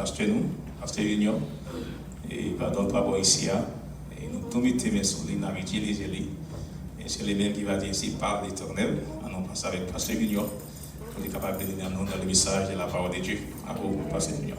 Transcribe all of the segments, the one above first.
Pasteur nous, Pasteur Union, et pardon par rapport ici, et nous tous mettons mes souliers, nous avons utilisé les, et c'est les mêmes qui va dire ici par l'Éternel, on passe avec Pasteur Union, pour être capable de donner un nom dans le message de la parole de Dieu. À vous, Pasteur Union.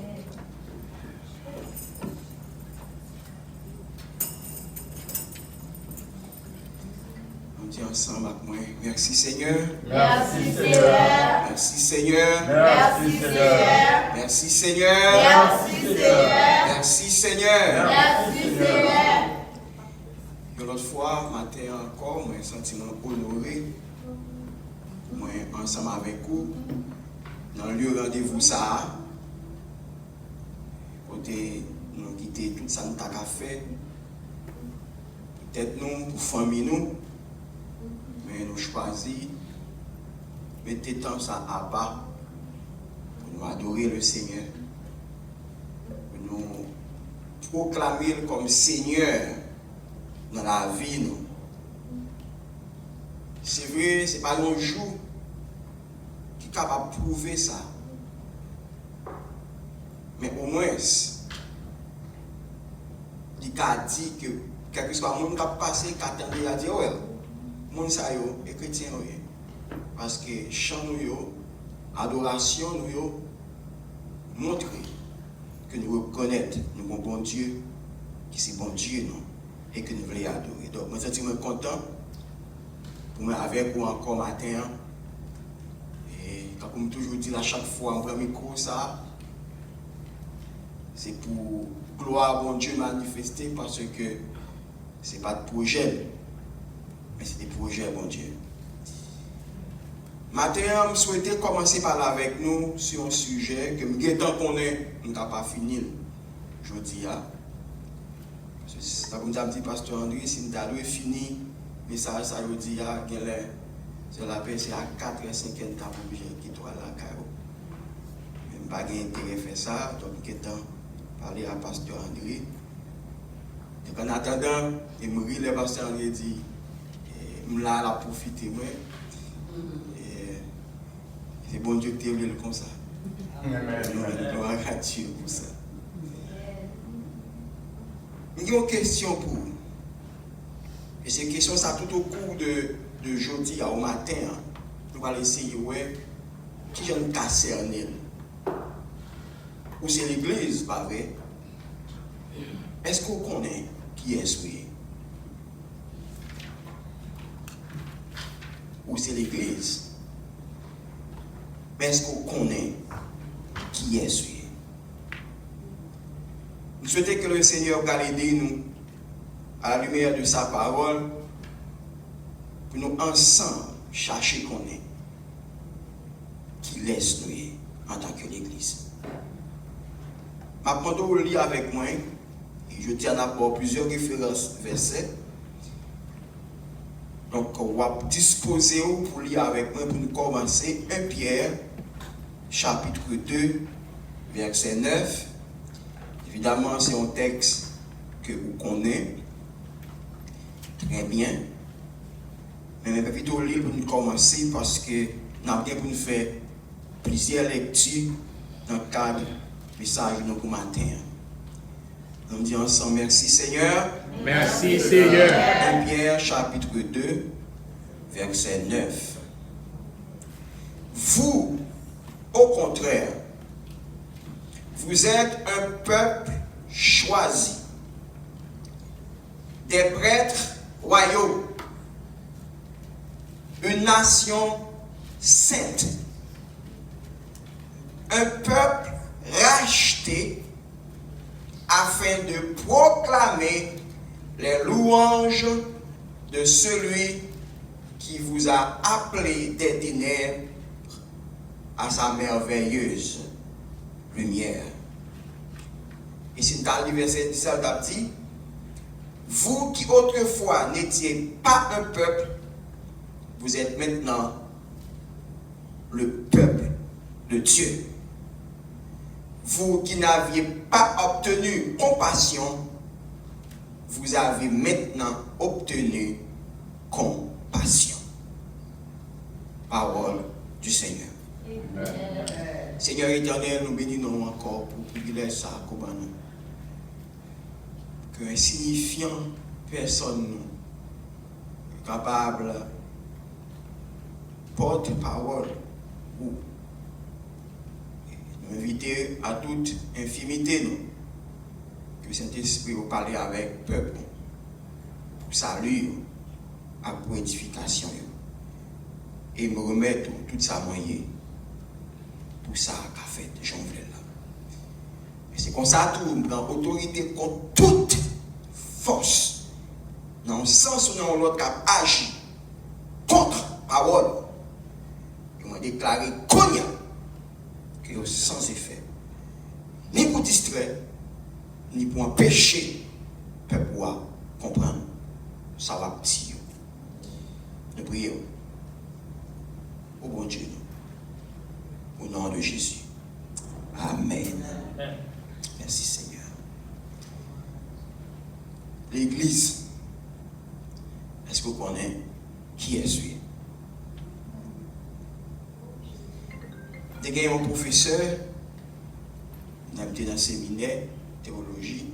Ensemble avec moi. Merci Seigneur. Merci Seigneur. Merci Seigneur. Merci Seigneur. Merci Seigneur. Merci Seigneur. Merci Seigneur. Merci Seigneur. Une autre fois, matin encore, moi, sentiment honoré. Moi, ensemble avec vous, dans le lieu rendez-vous ça, côté nous quitter tout ça nous t'a fait. Peut-être nous, pour famille nous. Mais nous choisissons, mettez temps ça à bas pour nous adorer le Seigneur, pour nous proclamer comme Seigneur dans la vie. Nous. C'est vrai, ce n'est pas un jour qui est capable de prouver ça. Mais au moins, il a dit que quelque chose qui a passé, qui a attendu, il a dit, ouais. Moun sa yo et chrétien parce que chant nous yo, adoration nous yo montre que nous reconnaissons nous bon Dieu qui c'est bon Dieu non et que nous voulons adorer. Donc moi je suis content pour moi avec vous encore matin et comme toujours dit à chaque fois en premier micro ça c'est pour gloire bon Dieu manifester parce que c'est pas de projet. Mais c'est des projets, bon Dieu. Maintenant, je souhaitais commencer par là avec nous sur un sujet que nous avons pas fini. Je dis, c'est comme dit Pasteur André, si nous avons fini, le message, ça veut dire que la paix, c'est à 4 et 5 temps pour que tu sois là. Je n'ai pas intérêt à faire ça, donc je vais parler à Pasteur André. Donc en attendant, le Pasteur André dit, là, la profiter, moi. C'est bon Dieu que tu es comme ça. Gloire à Dieu pour ça. J'ai une question pour vous. Et cette question, ça tout au cours de jeudi au matin. Nous allons essayer, ouais, qui j'ai une caserne. Ou c'est l'église, pas vrai? Est-ce qu'on connaît qui est-ce? Ou c'est l'église. Mais est-ce qu'on connaît qui est ce? Nous souhaitons que le Seigneur garde nous à la lumière de sa parole pour nous ensemble chercher qu'on est qui laisse nous en tant que l'église. Ma prendre au lit avec moi et je tiens à avoir plusieurs références versets. Donc, on va disposer pour lire avec moi pour nous commencer 1 Pierre, chapitre 2, verset 9. Évidemment, c'est un texte que vous connaissez très bien. Mais je vais plutôt lire pour nous commencer parce que nous avons bien pour nous faire plusieurs lectures dans le cadre du message de notre matin. On dit ensemble, merci Seigneur. Merci Seigneur. 1 Pierre chapitre 2, verset 9. Vous, au contraire, vous êtes un peuple choisi, des prêtres royaux, une nation sainte, un peuple racheté afin de proclamer les louanges de celui qui vous a appelé des ténèbres à sa merveilleuse lumière. Et c'est dans le verset 17, il dit, vous qui autrefois n'étiez pas un peuple, vous êtes maintenant le peuple de Dieu. Vous qui n'aviez pas obtenu compassion, vous avez maintenant obtenu compassion. Parole du Seigneur. Amen. Seigneur éternel, nous bénissons encore pour privilège ça, comme nous. Qu'un signifiant personne nous capable porte-parole ou nous inviter à toute infimité nous que Saint-Esprit vous parler avec le peuple pour salut et pour édification et me remettre tout ça moyen pour ça qu'a fait Jean Vlela. C'est comme ça tout nous prend autorité contre toute force dans le sens où nous l'autre qui agit contre parole. Et on a déclaré cognac que c'est sans effet, ni pour distraire, ni pour empêcher le peuple de comprendre ça va petit. Nous prions au bon Dieu, au nom de Jésus. Amen. Merci Seigneur. L'Église, est-ce que vous connaissez qui est celui? Il y a un professeur, il était dans le séminaire théologie.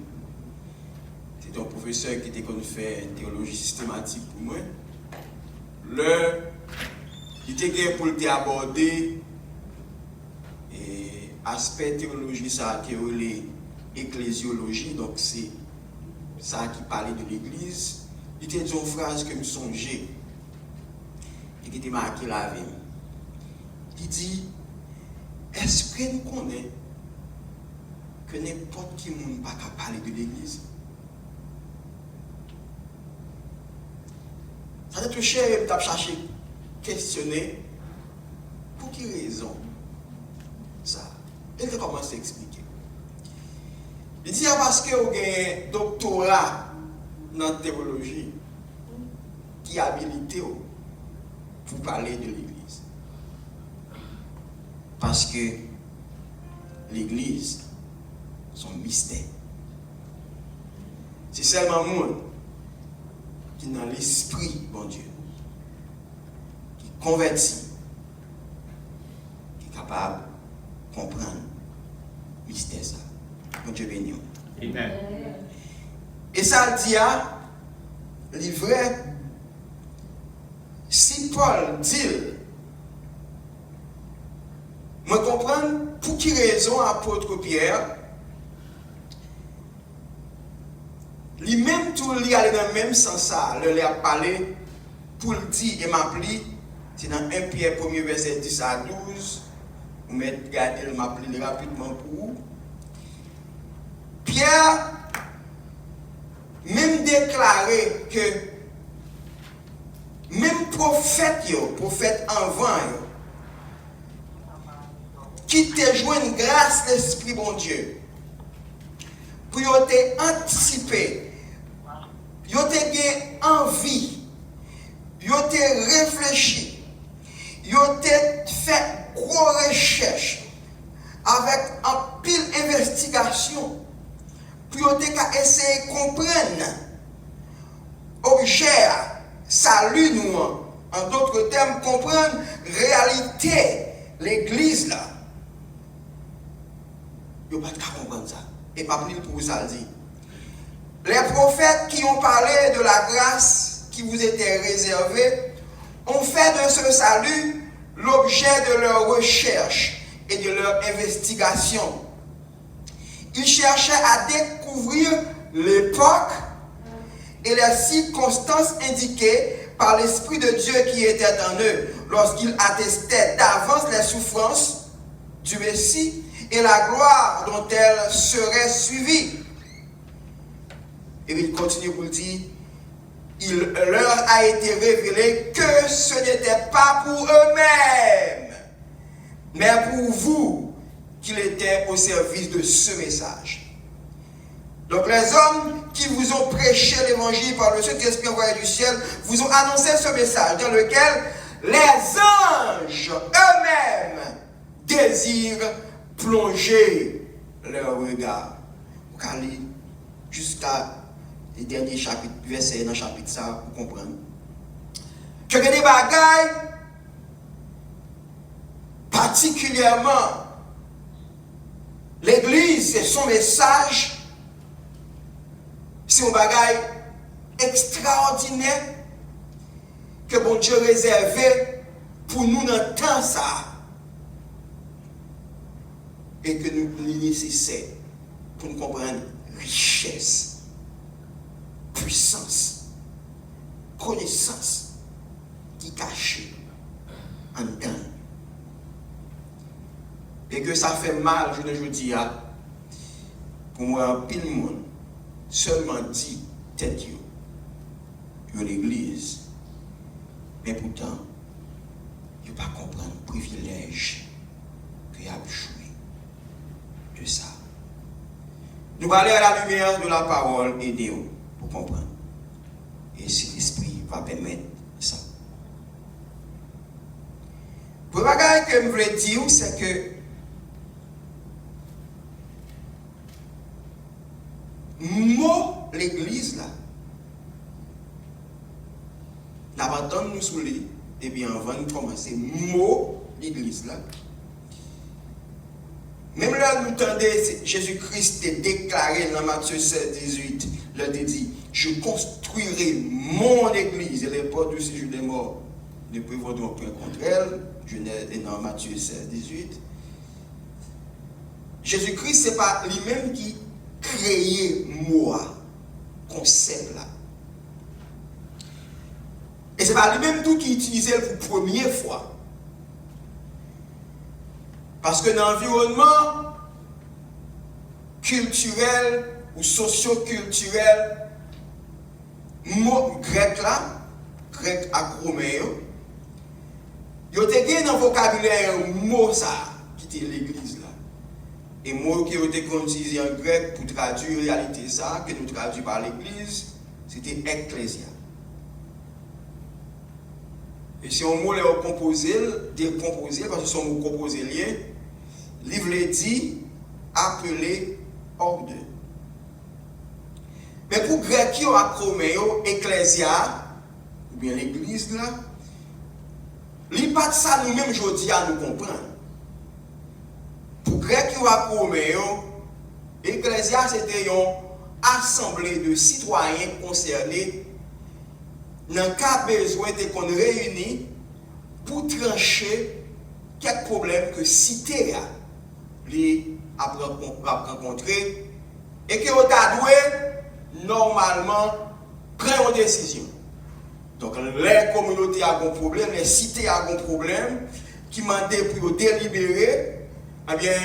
C'est un professeur qui était connu faire théologie systématique pour moi. Il était pour aborder l'aspect théologie, ça qui est l'ecclésiologie, donc c'est ça qui parlait de l'Église. Il était une phrase que je me songeais et qui était marquée la vie. Il dit, est-ce que nous connaissons que n'importe qui ne peut pas parler de l'Église? Ça doit toucher et peut chercher, questionner, pour quelle raison ça? Il a commencé à expliquer. Il dit, parce que vous avez un doctorat dans la théologie qui est habilité pour parler de l'Église. Parce que l'Église, son mystère. C'est seulement moi qui dans l'esprit, bon Dieu, qui convertit, qui est capable de comprendre le mystère. Ça. Bon Dieu béni. Amen. Et ça le dit, le vrai, si Paul dit, moi comprendre pour qui raison apôtre Pierre, lui-même tout lui allait dans le même sens ça, le a parlé pour le dire et m'appeler, c'est dans 1 Pierre 1er verset 10 à 12, vous mettez regarder le m'appeler rapidement pour vous. Pierre même déclaré que même prophète avant qui te joint une grâce de l'Esprit bon Dieu pour te anticiper, te envie, te réfléchi, te fait gros recherche avec un pile investigation pour te essayer de comprendre objet salut nous en d'autres termes comprendre réalité l'église là. Vous ne pouvez pas comprendre ça. Et pas plus pour ça le dire. Les prophètes qui ont parlé de la grâce qui vous était réservée ont fait de ce salut l'objet de leur recherche et de leur investigation. Ils cherchaient à découvrir l'époque et les circonstances indiquées par l'Esprit de Dieu qui était en eux lorsqu'ils attestaient d'avance les souffrances du Messie et la gloire dont elle serait suivie. Et il continue pour dire, il leur a été révélé que ce n'était pas pour eux-mêmes, mais pour vous qu'il était au service de ce message. Donc les hommes qui vous ont prêché l'évangile par le Saint-Esprit envoyé du ciel vous ont annoncé ce message dans lequel les anges eux-mêmes désirent plonger leur regard. Vous allez lire jusqu'à les derniers chapitres, versets dans le chapitre ça, pour comprendre. Que des bagailles particulièrement L'église, c'est son message. C'est un bagage extraordinaire que bon Dieu réservé pour nous dans le temps ça. Et que nous nécessaire pour nous comprendre richesse, puissance, connaissance qui cachée en dedans. Et que ça fait mal, je ne dis pas, pour moi, pile le monde seulement dit tête yo l'église, mais pourtant, il ne pas comprendre le privilège qu'il a joué de ça. Nous allons à la lumière de la parole et Dieu pour comprendre. Et si l'Esprit va permettre ça. Le bagage que je voulais dire, c'est que mot l'église là, la bataille nous soulève, et bien avant de commencer, mot l'église là. Même là, nous entendez, Jésus-Christ est déclaré dans Matthieu 16, 18, il dit, je construirai mon église, et les portes du séjour des morts ne prévaudront point contre elle. Je dans Matthieu 16, 18. Jésus-Christ, ce n'est pas lui-même qui créait moi, concept là. Et ce n'est pas lui-même tout qui utilisait pour la première fois. Parce que dans l'environnement culturel ou socio-culturel, mot grec là, grec acroméo, il y a dans le vocabulaire un mot ça, qui était l'église là. Et mot qui a été utilisé en grec pour traduire la réalité ça, que nous traduisons par l'église, c'était ecclésia. Et si on mot est composé, décomposé, parce que son mot composé lié, livre dit appelé ordre. Mais pour grec qui a acroméo, ecclésia, ou bien l'église là, li pas de ça nous-mêmes aujourd'hui à nous comprendre. Pour grec qui a acroméo, ecclésia c'était une assemblée de citoyens concernés dans le cas besoin de qu'on réunit pour trancher quelques problèmes que cité a rencontré et que on a dû normalement prendre une décision. Donc les communautés ont un problème, les cités ont un problème qui mandaient pour délibérer, eh bien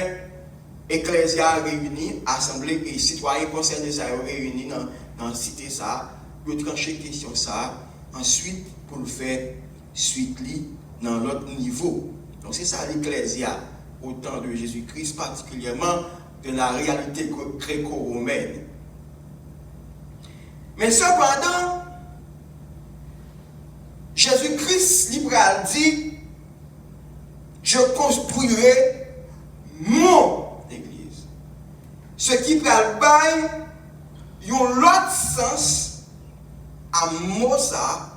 Ecclésia réunie, assemblée et citoyens concernés ça réunis dans la cité ça, pour trancher question ça. Ensuite, pour le faire suite dans l'autre niveau. Donc c'est ça l'Ecclésia au temps de Jésus-Christ, particulièrement de la réalité gréco-romaine. Mais cependant, Jésus-Christ libéral dit, je construirai mon église. Ce qui prend le bail, il y a l'autre sens à moi ça,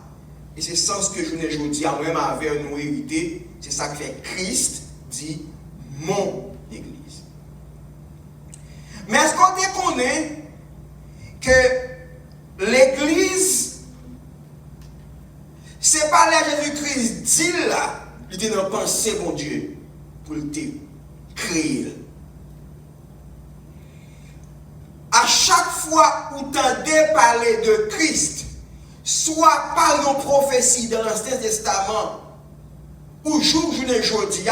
et c'est le sens que je ne dis à même avec nous hérité, c'est ça que fait Christ dit mon église. Mais est-ce qu'on connaît que l'église, c'est pas là Jésus-Christ dit là, il était dans la pensée, mon Dieu, pour le créer. À chaque fois où tu entendez parler de Christ, soit par une prophétie dans l'Ancien Testament, ou jour je aujourd'hui,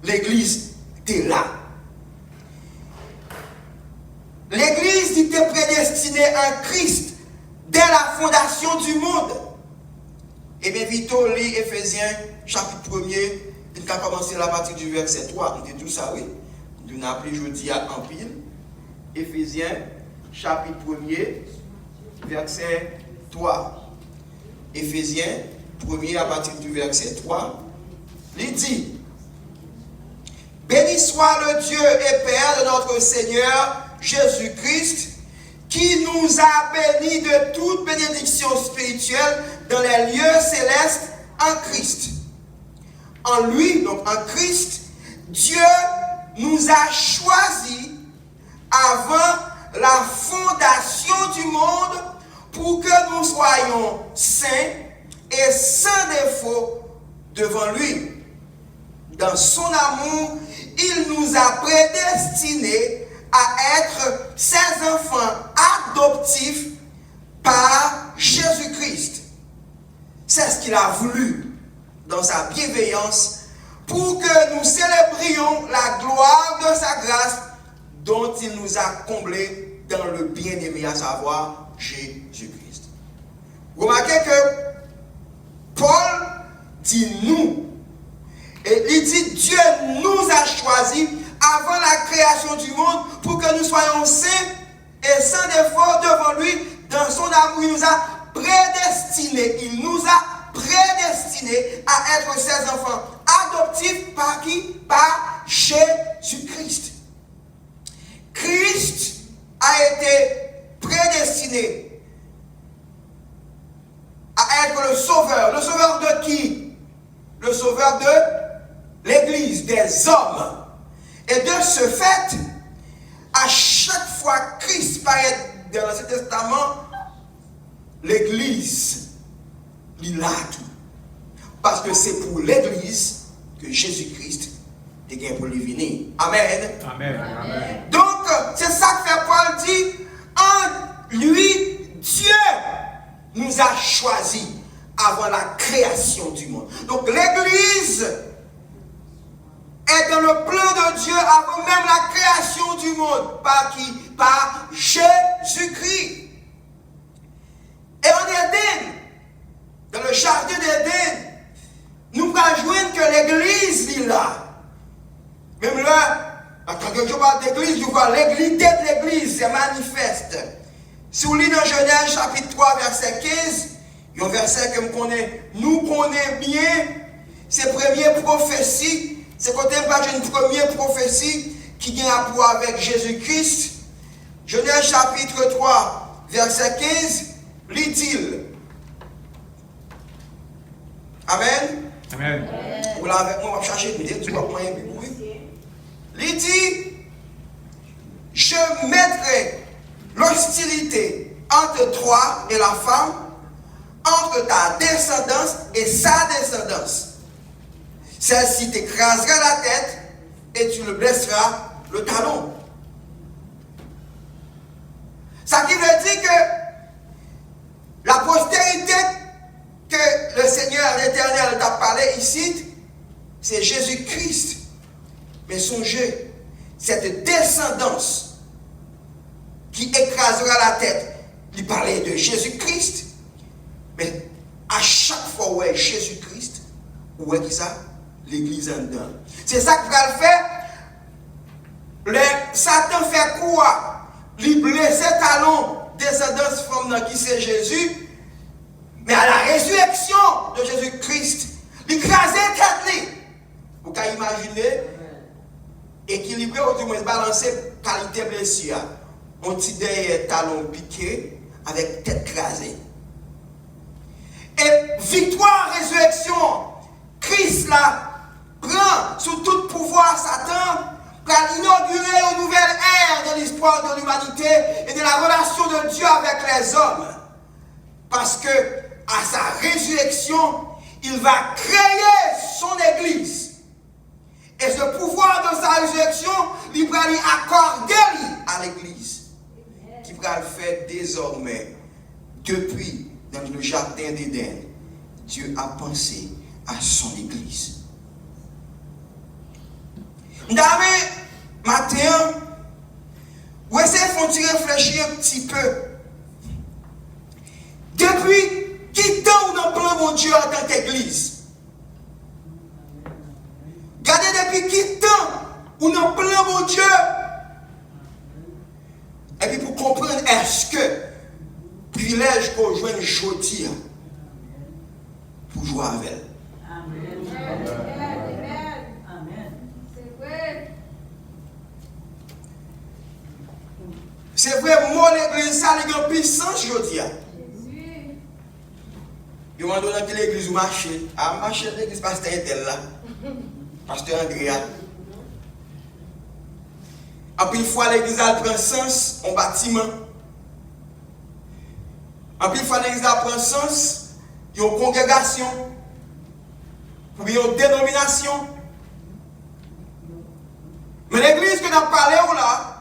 l'église était là. L'église était prédestinée à Christ dès la fondation du monde. Et bien, Vito lit Éphésiens, chapitre 1er, il a commencé à partir du verset 3. On dit tout ça, oui. Nous avons appelé jeudi en pile. Éphésiens, chapitre 1er, verset 3. Éphésiens, 1er à partir du verset 3. Il dit, béni soit le Dieu et Père de notre Seigneur Jésus-Christ, qui nous a bénis de toute bénédiction spirituelle dans les lieux célestes en Christ. En lui, donc en Christ, Dieu nous a choisis avant la fondation du monde pour que nous soyons saints et sans défaut devant lui. Dans son amour, il nous a prédestinés à être ses enfants adoptifs par Jésus-Christ. C'est ce qu'il a voulu dans sa bienveillance pour que nous célébrions la gloire de sa grâce dont il nous a comblés dans le bien-aimé, à savoir Jésus-Christ. Remarquez que Paul dit nous, et il dit Dieu nous a choisis avant la création du monde pour que nous soyons saints et sans défaut devant lui. Dans son amour, il nous a prédestinés. Il nous a prédestinés à être ses enfants adoptifs par qui? Par Jésus-Christ. Christ a été prédestiné à être le sauveur. Le sauveur de qui? Le sauveur de l'Église, des hommes. Et de ce fait, à chaque fois que Christ paraît dans l'Ancien Testament, l'Église, il a tout. Parce que c'est pour l'Église que Jésus-Christ est gagné pour lui venir. Amen. Amen. Amen. Donc, c'est ça que fait Paul dit, en lui, Dieu nous a choisis avant la création du monde. Donc, l'Église est dans le plan de Dieu avant même la création du monde. Par qui? Par Jésus-Christ. Et en Éden, dans le jardin d'Éden, nous pouvons joindre que l'Église est là. Même là, quand je parle d'église, je vois l'égalité de l'église, c'est manifeste. Si vous lisez dans Genèse chapitre 3, verset 15, il y a un verset que nous connaissons bien, c'est première prophétie, c'est quand on une première prophétie qui vient à voir avec Jésus-Christ. Genèse chapitre 3, verset 15, lit-il. Amen. Amen. Vous l'avez avec moi, on va chercher une idée, tu vois, oui. Il dit, je mettrai l'hostilité entre toi et la femme, entre ta descendance et sa descendance. Celle-ci t'écrasera la tête et tu le blesseras le talon. Ça qui veut dire que la postérité que le Seigneur l'Éternel t'a parlé ici, c'est Jésus-Christ. Mais songez, cette descendance qui écrasera la tête, il parlait de Jésus-Christ. Mais à chaque fois où est Jésus-Christ, où est ça? L'église en dedans. C'est ça qu'il va le faire. Satan fait quoi? Il blesse talon, descendance femme qui c'est Jésus. Mais à la résurrection de Jésus-Christ, il écrasait tête. Vous pouvez imaginer, équilibré ou du moins balancer qualité blessure. On petit derrière talon piqué avec tête crasée. Et victoire, résurrection, Christ là prend sous tout pouvoir Satan pour inaugurer une nouvelle ère de l'histoire de l'humanité et de la relation de Dieu avec les hommes. Parce que à sa résurrection, il va créer son église. Et ce pouvoir de sa résurrection, il va lui accorder à l'église. Qui va le faire désormais. Depuis dans le jardin d'Éden, Dieu a pensé à son église. D'ailleurs, matin, vous essayez de réfléchir un petit peu. Depuis qui temps on plan mon Dieu en tant qu'église? Regardez depuis qui temps on plan mon Dieu? Et puis pour comprendre, est-ce que privilège qu'on joue aujourd'hui pour jouer avec elle? Amen. Amen. C'est vrai. C'est vrai, moi l'église, ça a une puissance aujourd'hui. Je m'en donne dans l'église où marcher. À marcher l'église, pasteur est là. Pasteur Andrea. En pile fois, l'église prend sens en bâtiment. En pile fois, l'église prend sens en congrégation. Ou bien en dénomination. Mais l'église que nous avons parlé là,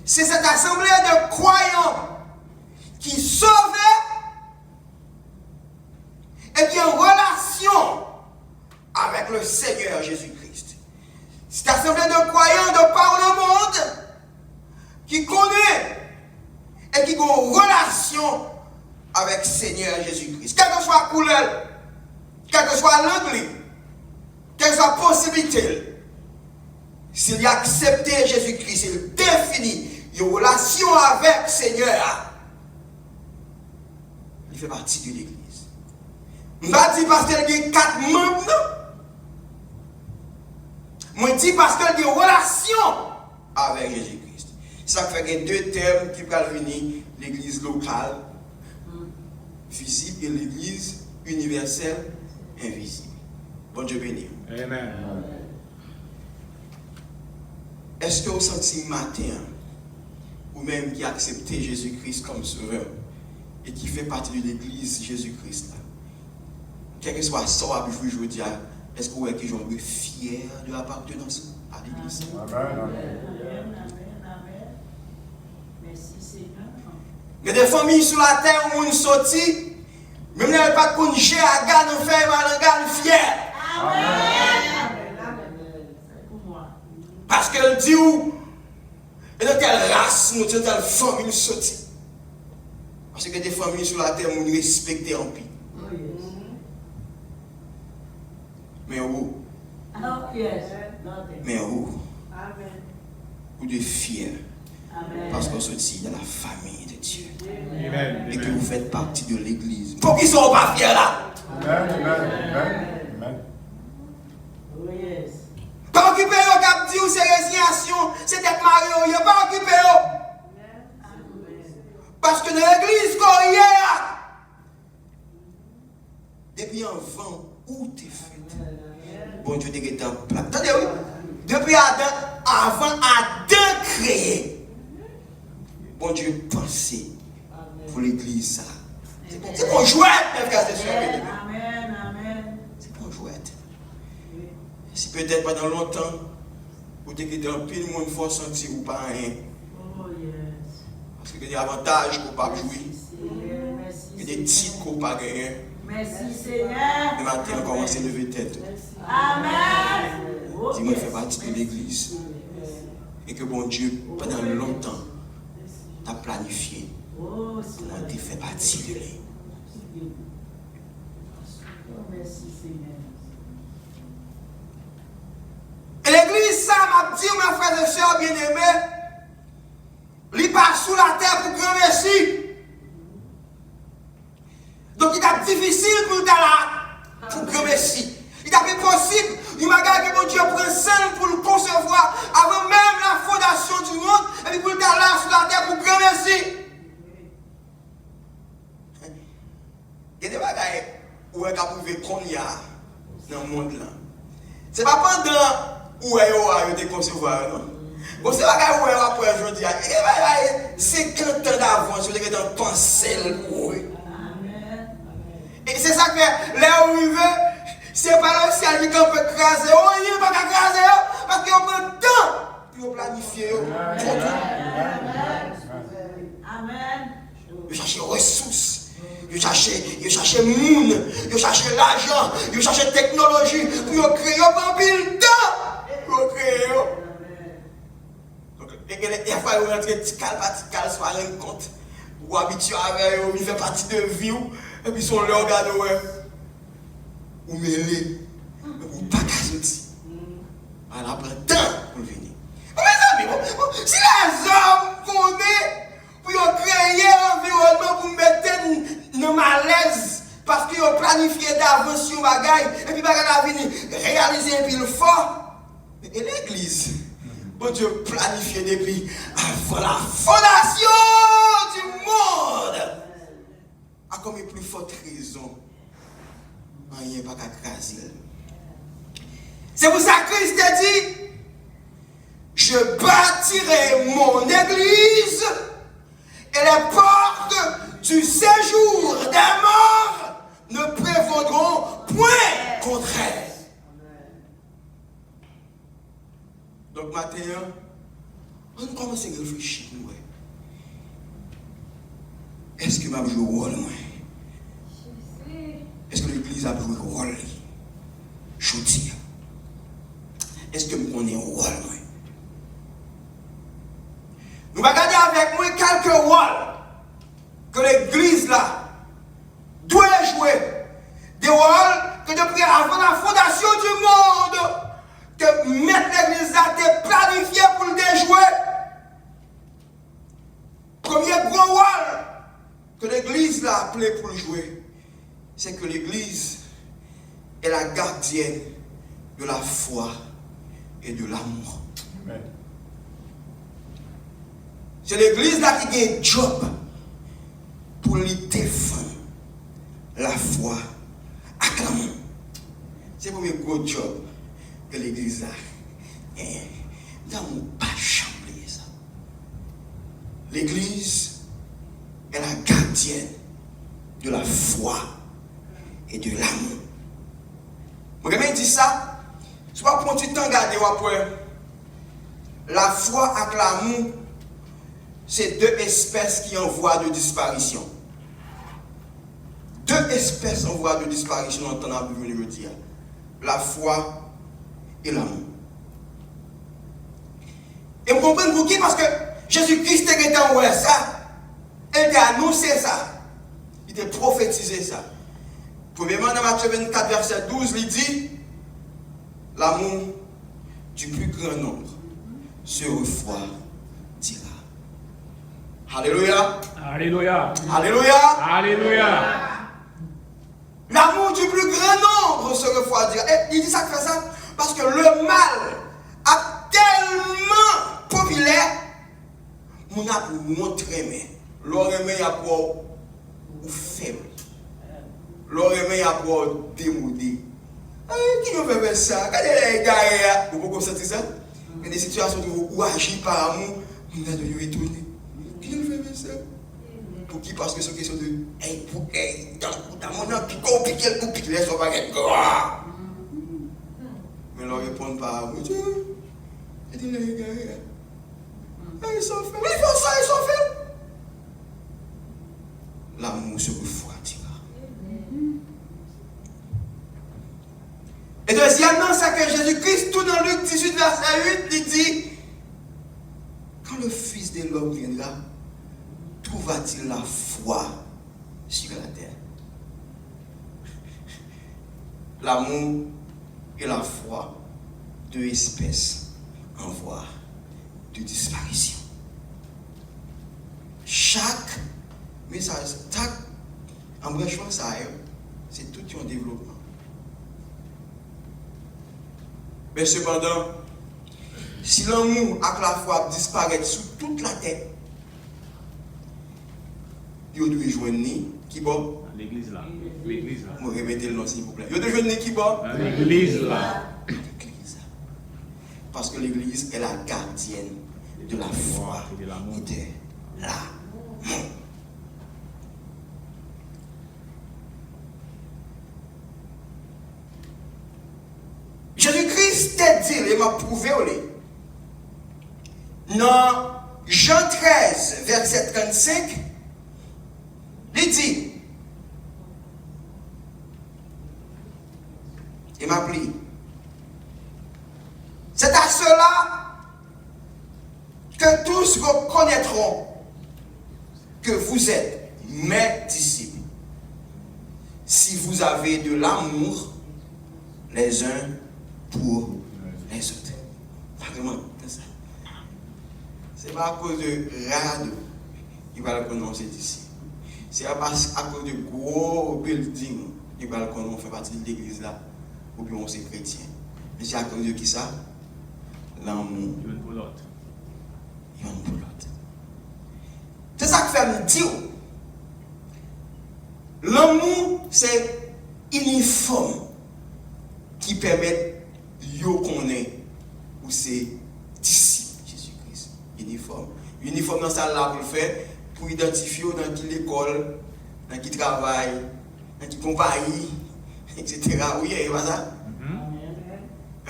c'est cette assemblée de croyants qui sauvent et qui est en relation avec le Seigneur Jésus-Christ. Cette assemblée de croyants de par le monde qui connaît et qui a une relation avec le Seigneur Jésus-Christ. Quelle que soit la couleur, quelle que soit l'anglais, quelle que soit la possibilité, s'il a accepté Jésus-Christ, il définit une relation avec le Seigneur, il fait partie de l'église. Je ne dis pas parce qu'il y a 4 membres, non. Je dis parce qu'il y a une relation avec Jésus-Christ. Ça fait qu'il y a 2 termes qui peuvent venir, l'église locale, visible, et l'église universelle, invisible. Bon Dieu béni. Amen. Est-ce que vous sentez matin, ou même qui a accepté Jésus-Christ comme sauveur, et qui fait partie de l'église Jésus-Christ, quel que soit ça, je vous dis, est-ce que vous êtes fiers de l'appartenance à l'église? Amen. Merci Seigneur. Il y a des familles sur la terre où on sortit, même si elles pas congé à garde, on fait mal, fier. Parce qu'elle dit où, et dans quelle race, nous, dans quelle famille nous sortis. Parce que des familles sur la terre, nous respectons en pire. Mais où? Mais où? Vous êtes fiers. Parce qu'on sortit dans la famille de Dieu. Amen. Et que vous faites partie de l'église. Pour qu'ils ne soient pas fiers là. Amen. Pas occupé au cap dit ou c'est résignation, c'est être marié, il n'y a pas occupé. Parce que dans l'église qu'on y est, depuis avant, où t'es fait? Bon Dieu t'es en place. Attendez, oui. Depuis Adam, avant Adam créé, bon Dieu pensait pour l'église ça. C'est pour jouer, mes frères et sœurs. C'est pour jouer. Si peut-être pendant longtemps, vous avez été en pile, monde faut sentir ou pas rien. Parce qu'il y a des avantages qu'on ne peut pas jouer. Il y a des titres qu'on ne peut pas gagner. Merci Seigneur. Le matin, on commence à lever tête. Amen. Dis-moi, fait partie de l'église. Et que bon Dieu, pendant longtemps, t'a planifié. Comment tu fais partie de lui. Merci Seigneur. Et l'église, ça m'a dit, mes frères et sœurs bien-aimés, il passe sous la terre pour grand merci. Donc il est difficile pour être là, pour grand merci. Il est impossible, il m'a gardé que mon Dieu prend soin pour le concevoir avant même la fondation du monde, et puis pour être là sur la terre pour grand merci. Il y a des bagages où est-ce qu'on peut qu'on y a dans le monde là. Ce n'est pas pendant où est-ce qu'on concevoir, non? Bon, c'est pas où est-ce après aujourd'hui. Il y a 50 ans d'avance, vous avez dans pensée pour eux. Et c'est ça que là où il veut, c'est pas le ciel qui peut craser. Oh, il ne peut pas craser parce qu'on prend le temps pour planifier. Amen. Il cherche ressources. Il cherche monde. Il cherche l'argent. Il cherche technologie pour créer un pile de temps. Pour créer. Et il faut rentrer petit calme, soit rendre compte. Ou habitué avec eux, il fait partie de vie. Et puis son leur regarde, ou mêlé, ou pas qu'à sortir. Elle a pris le temps pour venir. Mes amis, si les hommes connaissent pour créer un environnement pour mettre nos malaise, parce qu'ils ont planifié d'avance sur bagaille, et puis bagaille a venir réaliser un pile fort. Et l'église, bon Dieu planifié depuis avant la fondation du monde. A comme une plus forte raison, rien pas qu'à craser. C'est pour ça que Christ a dit, je bâtirai mon église et les portes du séjour des morts ne prévaudront point contre elle. Donc maintenant, on commence à réfléchir. Est-ce que m'a joué le rôle moi? Est-ce que l'église a joué le rôle? Je dis. Est-ce que on est au rôle moi? Nous allons regarder avec moi quelques rôles que l'église là doit jouer. Des rôles que depuis avant la fondation du monde, que mettre l'église là t'es planifié pour le déjouer. Premier gros rôle que l'église là appelé pour le jouer, c'est que l'église est la gardienne de la foi et de l'amour. Amen. C'est l'église là qui a un job pour lui défendre la foi et l'amour. C'est le premier gros job que l'église a. Et nous n'avons pas chamblé ça. L'église est la gardienne de la foi et de l'amour. Moi, quand je dis ça, je vais prendre du temps à regarder après. La foi et l'amour, c'est deux espèces qui en voie de disparition. Deux espèces en voie de disparition en temps de venir me dire. La foi et l'amour. Et vous comprenez pour qui? Parce que Jésus-Christ était en ouais ça. Il a annoncé ça. Il a prophétisé ça. Premièrement, dans Matthieu 24, verset 12, il dit l'amour du plus grand nombre se refroidira. Alléluia. Alléluia. Alléluia. Alléluia. L'amour du plus grand nombre se refroidira. Et il dit ça fait ça parce que le mal a tellement populaire, on a pour montrer, mais l'oreille a pour faible. L'oreille a pour démodé. Qui nous fait faire ça? Regardez les gars, vous pouvez sentir ça? Il y a des situations où vous agissez par amour, on a de lui étonner. Qui nous fait faire ça? Pour qui? Parce que c'est une question de dans mon âme, qui complique, elle complique, les gens pas. Mais leur répondent par amour. Il dit les gars, ils sont faits. Ils font ça, ils sont faits. L'amour se refroidira. Et deuxièmement, c'est que Jésus-Christ, tout dans Luc 18, verset 8, il dit quand le Fils de l'homme viendra, trouvera-t-il la foi sur la terre? L'amour et la foi, deux espèces en voie de disparition. Chaque message, en branchement, ça c'est tout un développement. Mais cependant, si l'amour et la foi disparaissent sous toute la terre, il doit joindre qui bon? L'église là. L'église là. Je vais répéter le nom s'il vous plaît. Il doit joindre qui bon? L'église là. L'église. Parce que l'église est la gardienne de la foi et de l'amour. Jésus-Christ t'a dit, il m'a prouvé, dans Jean 13, verset 35, il dit, il m'a pris, c'est à cela que tous reconnaîtront que vous êtes mes disciples, si vous avez de l'amour les uns pour les autres. Vraiment, c'est ça. C'est pas à cause de rade qu'il va le prononcer d'ici. C'est à cause de gros buildings qu'il va le prononcer, on fait partie de l'église là, ou bien on est chrétien. Mais c'est à cause de qui ça? L'amour. Une pour l'autre. Une pour l'autre. C'est ça que fait me dire. L'amour, c'est uniforme qui permet yo qu'on est ou c'est disciple. uniforme. Uniforme dans ça là pour le faire, pour identifier dans qui l'école, dans qui travail, dans qui compagnie, etc. Oui, c'est pas ça?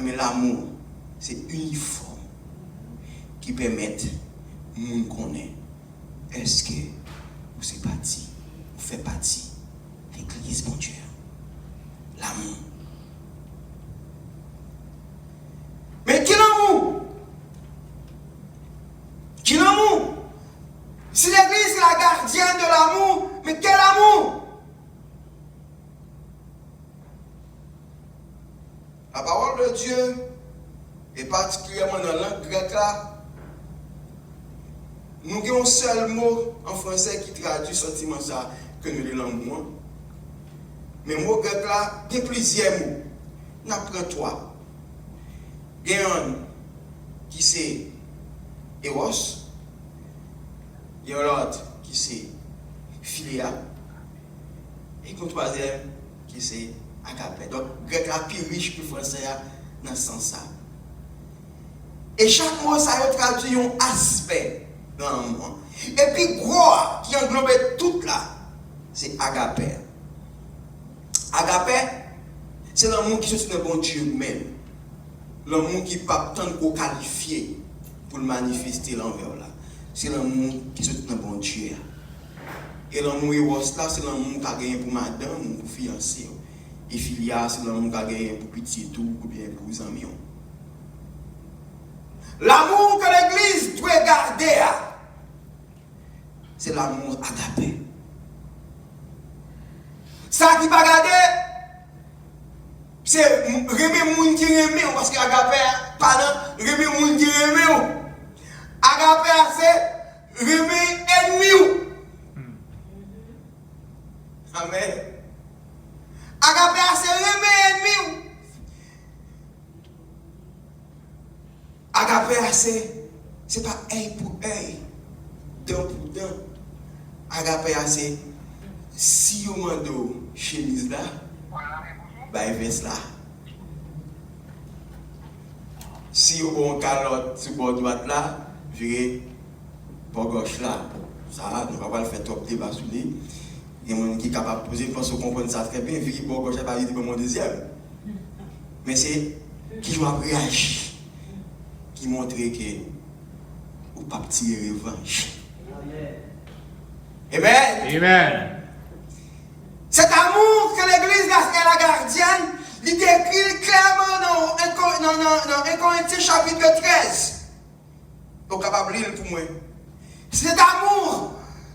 Mais l'amour, c'est uniforme qui permet de connaître est-ce que vous c'est parti, vous faites partie de l'église, mon Dieu. L'amour. Mais qui l'amour? Qui l'amour? Si l'église est la gardienne de l'amour, mais quel amour? La parole de Dieu, et particulièrement dans la langue grecque là, nous avons un seul mot en français qui traduit ce sentiment ça que nous les langues. Mais le mot grec là, il y a plusieurs mots. On apprend trois. Il y a un qui c'est Eros, il y a l'autre qui c'est Philia, et le troisième qui c'est Agape. Donc, grec là plus riche que le français dans ce sens-là. Et chaque mot, ça traduit un aspect dans le mot. Et puis, gros, qui englobe tout là, c'est Agape. Agape, c'est l'amour qui se trouve dans bon Dieu même. L'amour qui n'est pas tant qu'on qualifié pour le manifester l'envers là. C'est l'amour qui se trouve dans bon Dieu. Et l'amour Eros là, c'est l'amour qui a gagné pour madame ou pour fiancé. Et Philia, c'est l'amour qui a gagné pour petit tout ou bien pour les amis. L'amour que l'église doit garder, c'est l'amour agapé. Ça qui va garder, c'est remettre moun qui remet, parce que agapé, pardon, remettre moun qui remet. Agapé, c'est remettre ennemi. Amen. Agapé, c'est remettre ennemi. Agapé, c'est pas œil pour œil, dent pour dent. Agapé, c'est si vous mandez chemise là, bah veste là. Si vous avez une calotte sur le bord droite là, virez bord gauche là. Ça, nous ne va pas le faire trop débat sur lui. Il y a des gens qui sont capables de poser, je pense qu'on comprend ça très bien, virez bord gauche là, pas pour mon deuxième. Mais c'est qui doit réagir, qui montre que vous ne pouvez pas tirer revanche. Amen. Amen. Cet amour que l'église est la gardienne, il décrit clairement dans 1 Corinthiens chapitre 13. Vous êtes capable de lire pour moi. Cet amour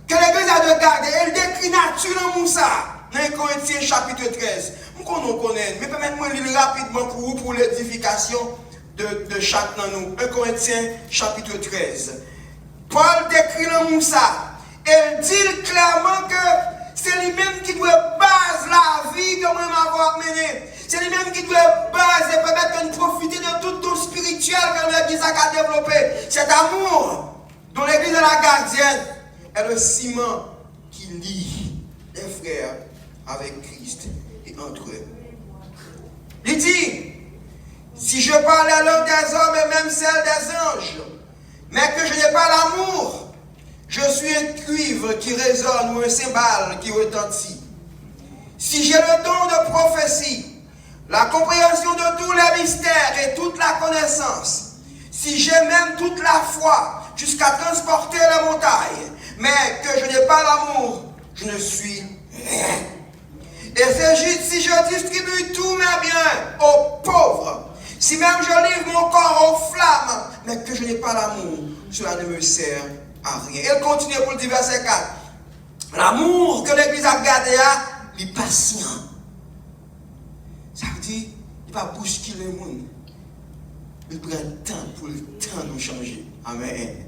que l'église a de garder, elle décrit naturellement ça dans 1 Corinthiens chapitre 13. Nous connaissons, mais permettez-moi de lire rapidement pour vous, pour l'édification de chacun de nous. 1 Corinthiens chapitre 13. Paul décrit l'amour ça. Elle dit clairement que c'est lui-même qui doit base la vie que moi m'avoir menée. C'est lui-même qui doit base et permettre de profiter de tout don spirituel que l'église a développé. Cet amour dont l'église est la gardienne est le ciment qui lie les frères avec Christ et entre eux. Il dit, si je parle la langue des hommes et même celle des anges, mais que je n'ai pas l'amour, je suis un cuivre qui résonne ou un cymbale qui retentit. Si j'ai le don de prophétie, la compréhension de tous les mystères et toute la connaissance, si j'ai même toute la foi jusqu'à transporter les montagnes, mais que je n'ai pas l'amour, je ne suis rien. Et si je distribue tous mes biens aux pauvres, si même je livre mon corps aux flammes, mais que je n'ai pas l'amour, cela ne me sert à rien. Elle continue pour le verset 4. L'amour que l'église a gardé, il est patient. Ça veut dire, il va bousculer le monde. Il prend le temps pour le temps nous changer. Amen.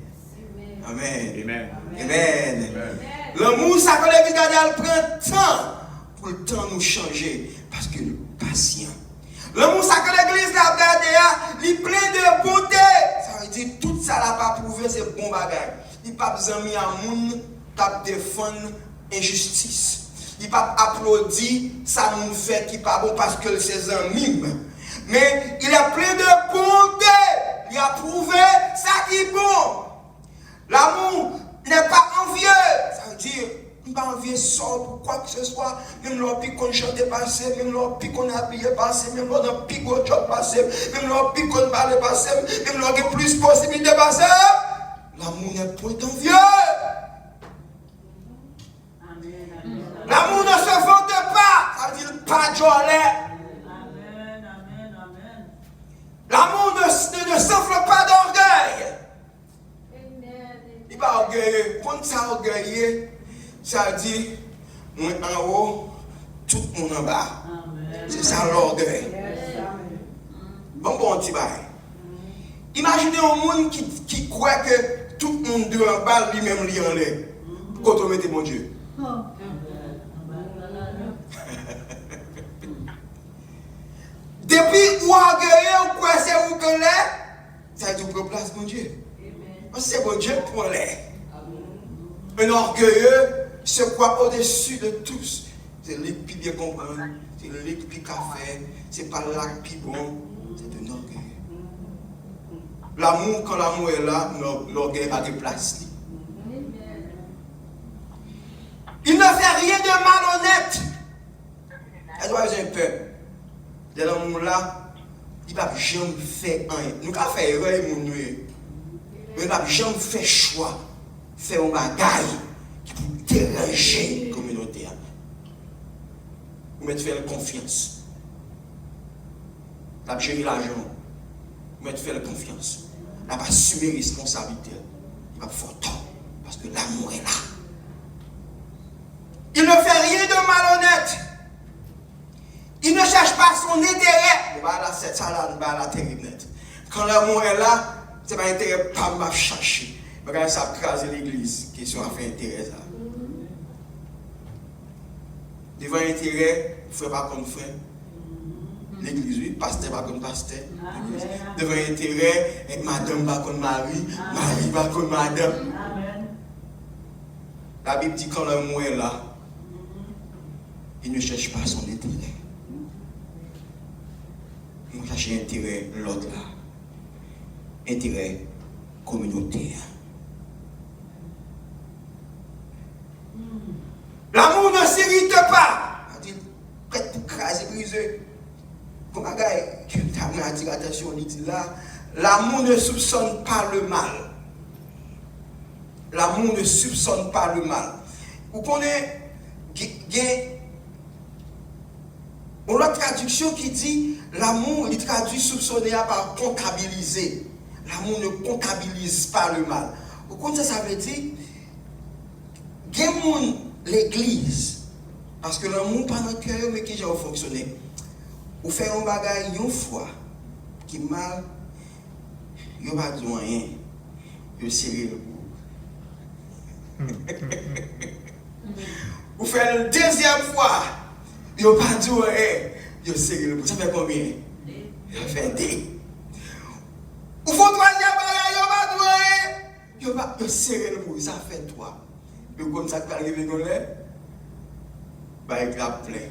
Amen. Amen. Amen. L'amour, ça que l'église a gardé, il prend le temps pour le temps nous changer. Parce qu'il est patient. L'amour, ça que l'église a gardé, il est plein de beauté. Ça veut dire, tout ça n'a pas prouvé, c'est bon bagage. Il n'y a pas besoin de moun tap défendre injustice. Il n'y a pas applaudi ça moun fait qui pas bon parce que c'est un mime. Mais il est plein de bonté. Il a prouvé ça qui est bon. L'amour n'est pas envieux. Ça veut dire, on ne pas envier ça pour quoi que ce soit. Même leur pique qu'on chante passé, même leur pique qu'on habillé passé, même leur pique qu'on job passé, même leur pique qu'on parle passé, même leur plus possibilité passé. L'amour n'est point envieux. L'amour ne se vante pas. Ça veut dire pas de joie. Amen, amen, amen. L'amour ne s'enfle pas d'orgueil. Il va orgueilleux. Quand ça orgueilleux, ça dit, moi en haut, tout le monde en bas. C'est ça l'orgueil. Bon, petit bail. Imaginez un monde qui croit que tout le monde doit en bas, lui-même, lui en l'air. Quand on mette mon Dieu. Depuis où orgueilleux, ou quoi c'est où que l'air, ça dit qu'on place mon Dieu. C'est bon Dieu pour l'air. Un orgueilleux se croit au-dessus de tous. C'est lui qui bien comprendre, c'est lui qui fait, c'est pas là qui bon, c'est un orgueilleux. L'amour, quand l'amour est là, l'orgueil va de place. Il ne fait rien de malhonnête. Elle doit avoir un peu. De l'amour là, il ne va jamais faire rien. Nous avons fait erreur, mais il ne va jamais faire choix, faire un bagage qui peut déranger la communauté. Vous mettez faire confiance. La gérer l'argent. Vous mettez faire confiance. La va assumer responsabilité. Il va faire tort. Parce que l'amour est là. Il ne fait rien de malhonnête. Il ne cherche pas son intérêt. Voilà, c'est ça là, la terrible net. Quand l'amour est là, c'est pas intérêt, pas ma chercher. Regarde ça, craser l'église. Question à faire intérêt ça. Devant intérêt, frère pas comme frère. L'église, oui, pasteur pas comme pasteur. Devant intérêt, madame pas comme mari, mari pas comme madame. La Bible dit quand l'amour est là, il ne cherche pas son intérêt. Il cherche intérêt l'autre là. Intérêt communautaire. L'amour ne s'irrite pas. On dit, prête pour craser, briser. Comme un gars qui t'a attiré l'attention, on dit là, l'amour ne soupçonne pas le mal. L'amour ne soupçonne pas le mal. Vous connaissez, on a une traduction qui dit, l'amour, il traduit soupçonner par comptabiliser. L'amour ne comptabilise pas le mal. Vous connaissez ça veut dire, l'église, parce que l'amour pas notre cœur, mais qui j'ai fonctionné. Vous faites un bagage une fois, qui mal, vous n'avez pas dit rien, vous serrez le bout. Vous faites la deuxième fois, vous n'avez pas dit rien, vous serrez le bout. Ça fait combien? Ça fait 2. Vous faites troisième bagage, vous n'avez pas dit rien, vous serrez le bout. Ça fait 3. Vous comme ça qui arrive dans l'air, il y a plein.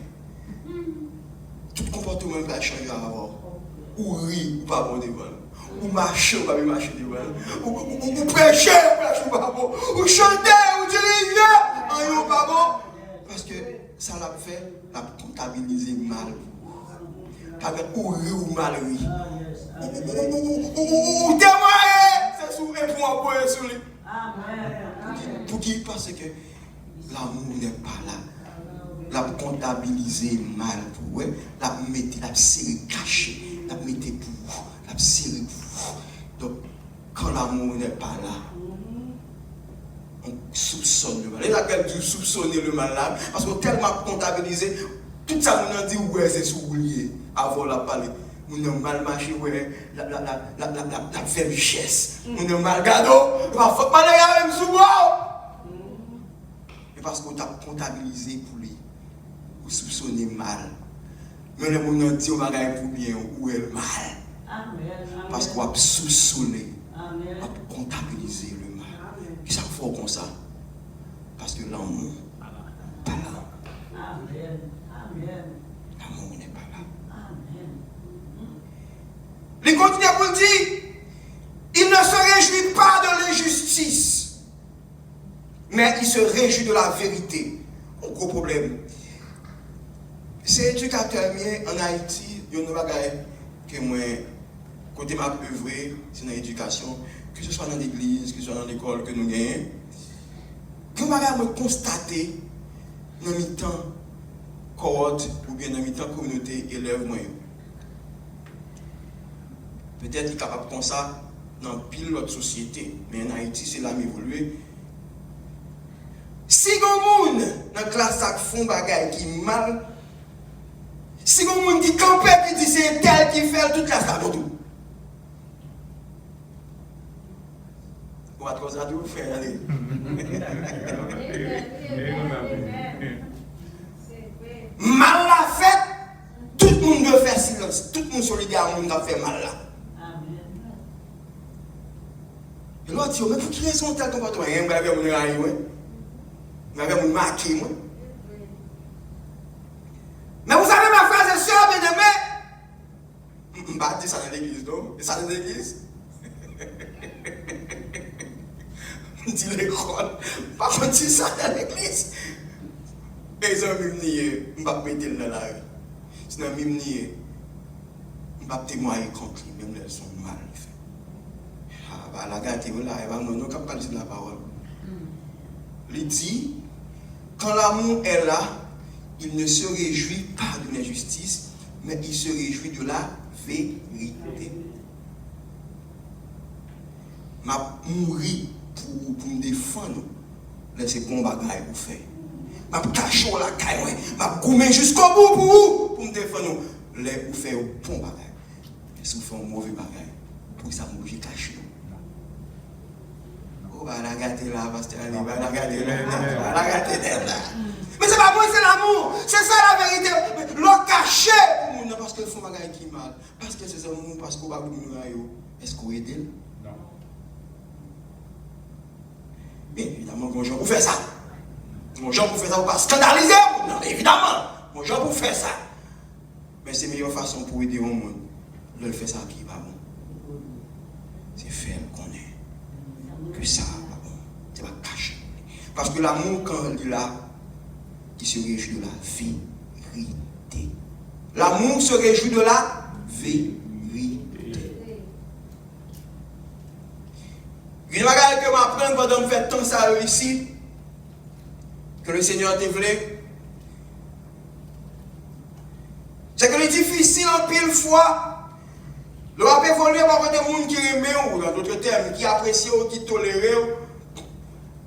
Tout comportement va changer avant. Ou rire, ou pas bon devant. Ou marcher, ou pas marcher devant. Ou prêcher, ou pas bon. Ou chanter, ou diriger, ou pas bon. Parce que ça l'a fait, l'a comptabilisé mal. Ou rire, ou mal rire. Ou témoigner, c'est sous un point pour sur lui. Pour qui? Parce que l'amour n'est pas là. La comptabiliser mal pour eux, la mettre, la serrer caché, la mettre pour, la serrer pour. Donc, quand l'amour n'est pas là, on soupçonne le mal. Et laquelle dit soupçonner le mal là, parce qu'on tellement comptabilisé, tout ça, on a dit, ouais, c'est soulier, avant la parler. On a mal marché, ouais, la fait richesse. On a mal gado, il va faut pas aller même sous moi. Et parce qu'on t'a comptabilisé pour lui. Soupçonner mal. Mais le monde dit on va gagner pour bien ou est mal. Parce qu'on va soupçonner, on va comptabiliser le mal. Et ça faut comme ça. Parce que l'amour pas là. L'amour n'est pas là. Il continue pour dire, il ne se réjouit pas de l'injustice. mais il se réjouit de la vérité. Un gros problème. C'est éducateur mien en Haïti, il y a un bagage que moi, côté m'a œuvré, c'est dans l'éducation, que ce soit dans l'église, que ce soit dans l'école que nous gagnons. Que bagage me constater dans le temps cohorte ou bien dans le temps communauté élève moi. Peut-être qu'il est capable comme ça dans pile l'autre société, mais en Haïti c'est là évolué. Si vous monde dans la classe ça font bagay qui mal, si vous monde qui campe qui dit c'est tel qui fait toute classe là tout. On va trop ça tout faire aller. Mal la fête, tout le monde doit faire silence, tout le monde solidaire, monde a fait mal là. Et l'autre dit, mais pour qui raison tel comportement? Il y a un gars qui m'a dit, il y a un marqué. Mais vous savez, ma frère et soeur, bien aimé, je ne vais pas dire ça dans l'église, non? Et ça dans l'église? Je dis l'école, pas qu'on dit ça dans l'église. Les hommes me disent, je ne vais pas mettre dans la rue. Sinon, je me dis, je ne vais pas témoigner contre lui, même elles sont mal. La gâte là, elle va nous parler de la parole. Il dit, quand l'amour est là, il ne se réjouit pas de l'injustice, mais il se réjouit de la vérité. M'a mouri pour me défendre, laissez bon bagaille pour faire. M'a caché la caille, m'a goumé jusqu'au bout pour me défendre, laissez vous faire bon bagaille. Si vous faites un mauvais bagaille, pour ça vous caché. On va la gâter là, pasteur, on va la gâter là, on va la gâter là. Mais c'est pas moi, c'est l'amour, c'est ça la vérité. Le caché pour nous, parce que font bagaille qui mal, parce que c'est amour, parce qu'on va nous railler. Est-ce qu'on aide? Non. Bien évidemment, mon Jean pour faire ça. Mon Jean pour faire ça, vous pas scandaliser. Non, évidemment, mon Jean pour faire ça. Mais c'est la meilleure façon pour aider au monde. Le fait ça qui va bon. C'est faire qu'on est. Que ça, c'est pas caché. Parce que l'amour, quand il est là, il se réjouit de la vérité. L'amour se réjouit de la vérité. Une chose que m'apprendre pendant que je fais tant ça ici, que le Seigneur te voulait, c'est que c'est difficile en pile fois. Le rap évolue par des gens qui aiment ou dans d'autres termes, qui apprécient ou qui tolèrent.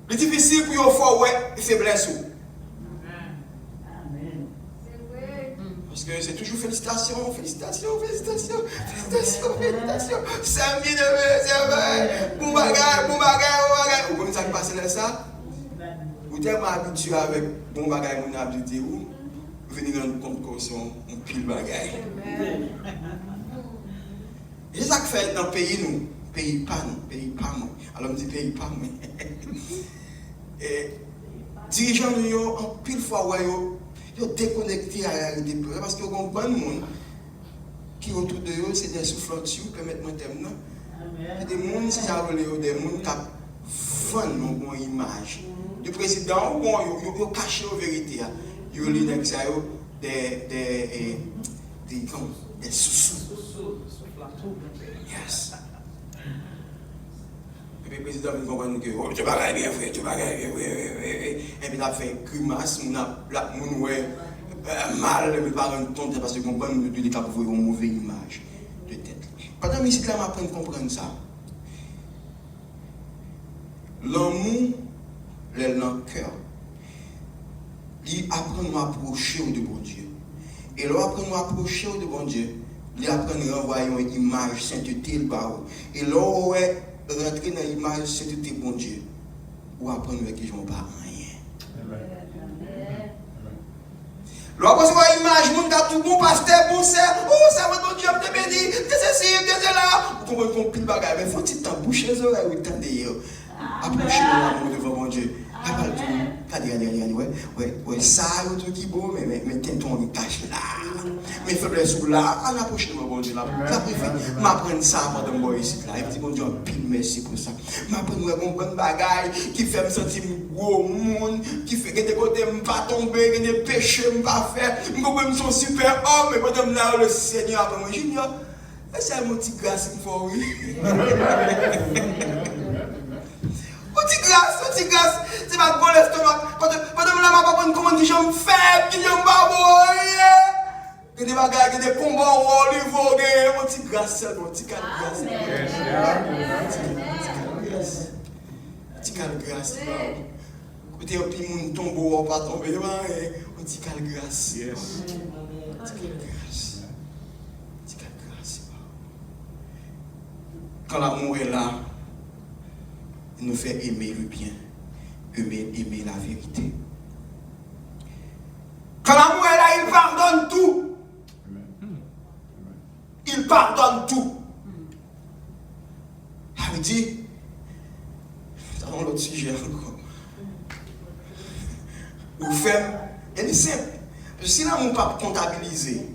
C'est difficile pour eux fois ouais faiblesse. Amen. Parce que c'est toujours félicitations, félicitations, félicitations, félicitations, félicitations. C'est bien c'est vrai. Bon bagage, bon bagage, bon bagage. Vous connaissez ça qui passe là ça? Vous êtes tellement habitué avec bon bagage, mon habitude où vous venez rendre compte que c'est un pile bagage. Et c'est ça que fait dans le pays, nous, pays pas moi. Alors on dit pays pas moi. Et dirigeants nous en pile fois ouais yo déconnecté à la réalité parce que on bon monde qui autour de eux c'est des soufflants qui permettent moi thème là. Des monde si ça veut des monde qui vendre une bonne image. Le président bon yo caché la vérité yo li nek ça yo des sous. Yes. Et puis le président me comprend que tu vas bien frère, tu vas bien, et puis il a fait une grimace, mon mal, mais pas un ton parce que comprend que il est capable de voir une mauvaise image de tête. Pendant que je m'apprends à comprendre ça, l'amour, il est dans le cœur. Il apprend à approcher de bon Dieu. Et là, apprend à approcher de bon Dieu. Il apprend à renvoyer une image sainteté le barreau. Et là, on va rentrer dans l'image sainteté bon Dieu. Ou apprendre à qui je ne vois pas rien. Là, on va voir l'image, mon gars, tout bon pasteur, bon sœur, oh, ça va bon Dieu, te béni, te ceci, te là. Vous comprenez qu'on pile bagaille, mais il faut que tu t'embouches les oreilles ou t'entendez. Approchez l'amour devant bon Dieu. Regardez, ouais, ça, tout qui beau, mais ton cache là. Mais faiblesse ou là, on approche de mon Dieu là. Ça préfère m'apprendre ça madame moi ici là. Et puis mon Dieu, pile merci pour ça. M'apprendre un bon bagaille qui fait me sentir gros monde, qui fait que des côtés me pas tomber, que des péchés me pas faire. Me sont super homme, mais madame là le Seigneur après moi Junior. C'est mon petit grâce qu'il faut oui. Petit grâce, c'est ma bonne estomac. Quand madame là m'a pas prendre comment dire j'aime faible, qui j'aime pas il y a des bagages, il y a des combats au niveau de mon petit grâce, c'est mon petit grâce. Petit grâce. Côté un petit monde tombe ou pas tomber, mon petit grâce. Quand l'amour est là, il nous fait aimer le bien, aimer la vérité. Quand l'amour est là, il pardonne tout. Il pardonne tout. Ça veut dire, c'est dans l'autre sujet encore. Vous faites, il est simple. Parce que si l'amour n'est pas comptabilisé,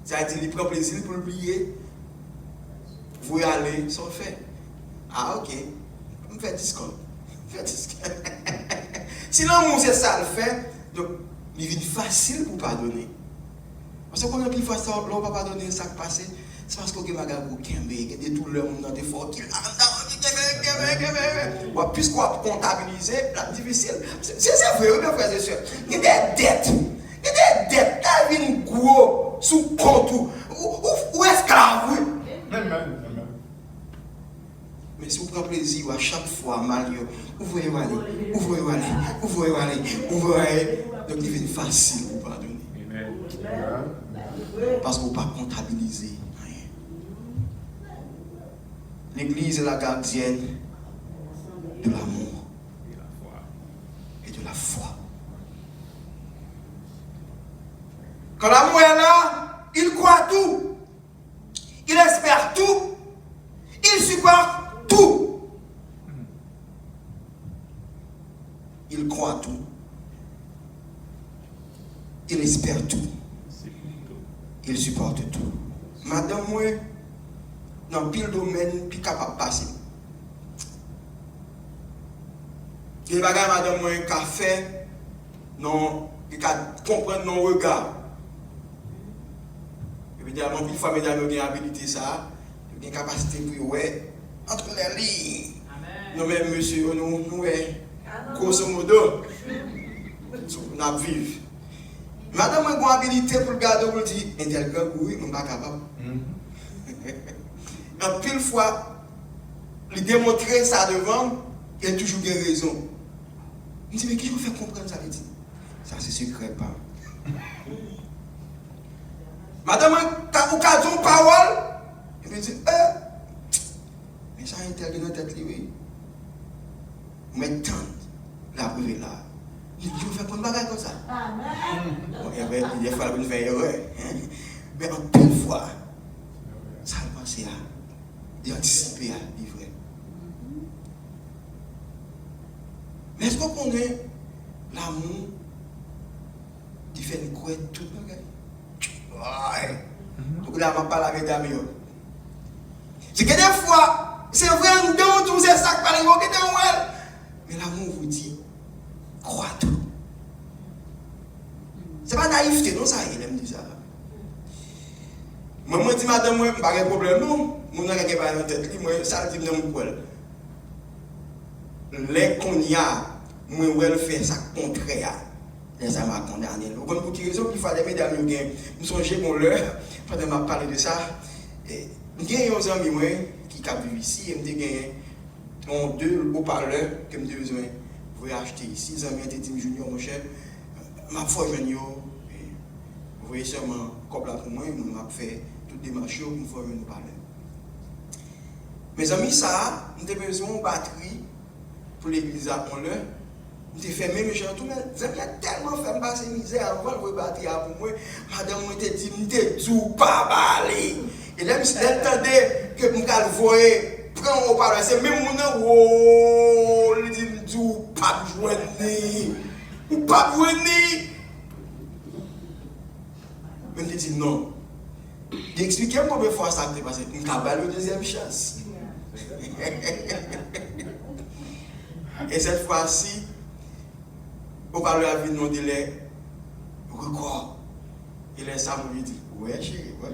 ça veut dire qu'il prend plaisir pour l'oublier. Vous y allez, sans fait. Ah, ok. On fait discount. Si l'amour, c'est ça le fait, donc, il est facile pour pardonner. Parce que quand on a plus facile, on ne va pas pardonner ça qui passe, c'est parce qu'on a des douleurs, on a des forts qui puisqu'on a comptabilisé, c'est difficile. C'est vrai, mes frères et sœurs. Il y a des dettes. Il y a des dettes. Il y a une gros sous compte ou esclave. Mais si vous prenez plaisir à chaque fois, Mario, ouvrez aller. Donc il devient facile pour pardonner. Parce que vous ne pouvez pas comptabiliser rien. L'église est la gardienne de l'amour et de la foi. Quand l'amour est là, il croit tout. Il espère tout. Il supporte tout. Il croit tout. Il espère tout. Il supporte tout. Madame, moi, dans pile domaine, puis capable de passer. Il y a des choses, madame, moi, qui a fait, non, qui a comprendre nos regards. Évidemment, une fois, mesdames, nous avons habilité ça, nous avons une capacité pour ouais, entre les lignes. Nous-mêmes, monsieur, nous, grosso modo, nous vivons. Madame, moi, j'ai habilité pour le garder, pour dire, intelligent, oui, je ne suis pas capable. En pile fois, lui démontrer ça devant, il a toujours des raisons. Je me dis, mais qui je fais comprendre ça? Ça, c'est secret, pas. Madame, vous avez une parole, il me dit, mais ça a intelligent dans la tête, oui. Mais tant, la preuve est là. Je vais faire un bagage comme ça. Il y a des fois, il fait erreur. Mais en pile fois, ça a pensé à anticiper à livrer. Mais est-ce qu'on connaît l'amour qui fait une couette tout le bagage? Ouais. Donc là, je ne parle pas avec d'amis. C'est que des fois, c'est vrai, on donne tous ces sacs par les mots qui sont mal. Mais l'amour vous dit, crois tout. C'est pas naïveté, non, ça, il aime dire ça. Moi, je dis, madame, moi, je n'ai pas de problème, non. Je n'ai pas de tête, moi, ça, je dis, non, moi, les qu'on y a, moi, je fais ça contraire. Les hommes à condamner. Vous comprenez pour quelle raison qu'il fallait, mesdames, nous songez qu'on l'heure, pendant que je parle de ça. J'ai un ami qui vit ici, et me dit, deux haut-parleurs que je besoin de acheter ici. Les amis étaient dit, Junior, mon cher, ma foi, Junior, vous voyez seulement, comme là pour moi, je vais faire toutes les marches pour me faire nous parler. Mes amis, ça, nous avons besoin de batterie pour l'église à l'heure. Je fait même gens tout, mais j'aime tellement fait passer misère avant de batterie pour moi. Madame, moi, je dit, je ne pas parler. Et là, je entendais que je me voyais prendre au parler. C'est même mon oh, il dit, je ne pas joindre. Ou pas joindre. Mais je dis non, D'expliquer combien de fois ça s'est passé. Nous avons la deuxième chance. Et cette fois-ci, on parle de la vie de nos délais. Record. Et là, ça me dit, ouais, chérie, ouais.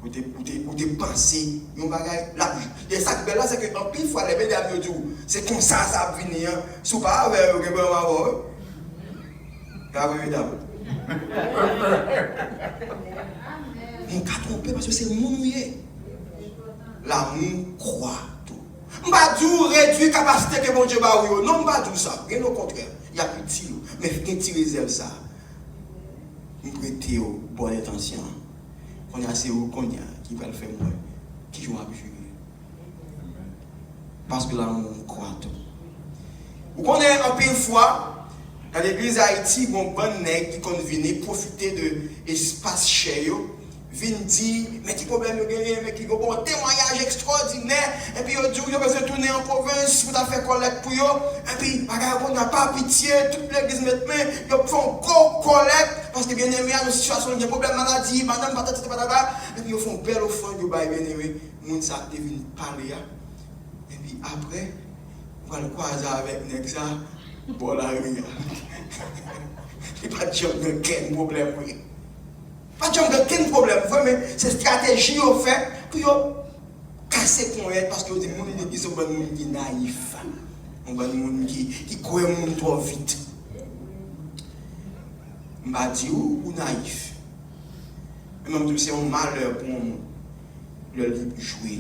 Ou te pensé, yon bagay, la vie. Et ça qui est là, c'est que en pile fois, les mesdames me disent, c'est comme ça va venir. Si vous pas avec vous, vous avez un mort. Car oui, mesdames. On ne tromper parce que c'est mon mouillé. L'amour croit tout. Je ne vais pas dire réduire la capacité que mon Dieu va avoir. Non, je ne vais pas dire ça. Bien au contraire. Il y a petit. Mais il y a petit réserve ça. Je prête aux bonnes intentions. Qu'on a assez haut qu'on a qui va le faire moi. Qui joue à juger. Parce que l'amour croit tout. Vous connaissez un peu une fois. Dans l'église d'Haïti, il y a un bon nègre qui convient profiter de l'espace cher. Vient dire, mais qui problème vous avez, mais qui a un témoignage extraordinaire. Et puis, il dit, vous avez tourner en province, vous avez fait collecte pour eux. Et puis, on n'a pas pitié, toute l'église maintenant, ils font gros collecte. Parce que bien aimé, dans une situation, il y a un problème maladie, madame, patata. Et puis, ils font belle offrande, ils bien aimé. Les gens ça devient parler. Et puis, après, on va le croiser avec les gens. Bon, là, il n'y a pas de problème. Pas de problème, mais c'est stratégie au fait pour casser ton aide parce que les gens sont des naïfs. On va nous qui croient trop vite. Je vais dire ou naïf. Même c'est un malheur pour le jouer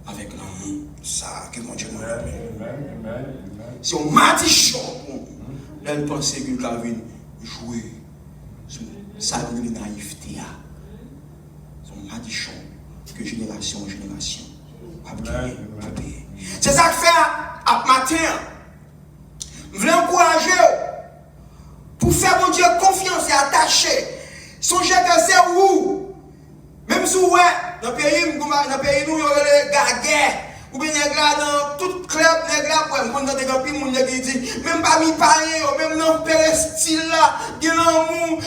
avec l'amour. Ça, que mon Dieu m'a appelé. C'est un matichon pour nous. Là, il pense que la vie jouer. Ça a une naïveté. C'est un matichon que génération en génération. C'est ça que fait à matin. Je veux encourager pour faire mon Dieu confiance et attacher. Songez que c'est où. Même si ouais, dans le pays, nous, il y a les gaguets. Ou bien dans tout club, on a des gens qui disent, même pas mi pareil, même dans le style là, il y a l'amour,